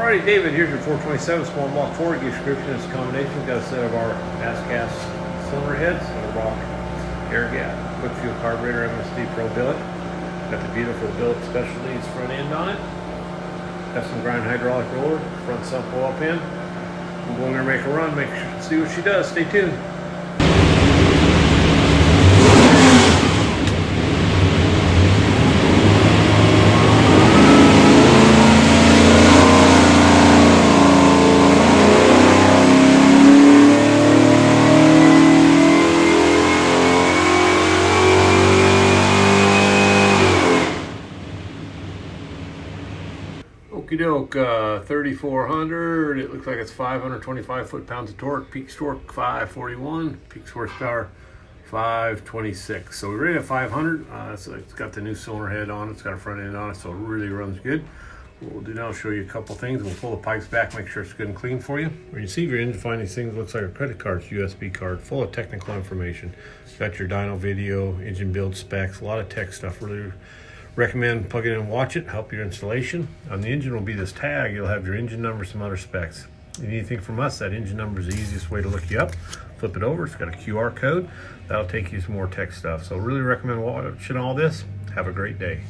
Alrighty, David, here's your 427 small block Ford. Your description is a combination. We've got a set of our fast-cast cylinder heads, Edelbrock air gap, quick fuel carburetor, MSD Pro Billet. Got the beautiful Billet Specialties front end on it. Got some grind hydraulic roller, front sump oil pan. We'll go in there and make a run, see what she does. Stay tuned. Okie doke, 3,400. It looks like it's 525 foot-pounds of torque. Peak torque 541. Peak horsepower 526. So we're rated at 500. So it's got the new cylinder head on it. It's got a front end on it, so it really runs good. What we'll do now is show you a couple things. We'll pull the pipes back, make sure it's good and clean for you. When you see your engine, find these things, looks like a credit card, USB card, full of technical information. Got your dyno video, engine build specs, a lot of tech stuff. Really recommend plug it in and watch it, help your installation. On the engine will be this tag. You'll have your engine number, some other specs. If you need anything from us, that engine number is the easiest way to look you up. Flip it over, it's got a QR code. That'll take you some more tech stuff. So really recommend watching all this. Have a great day.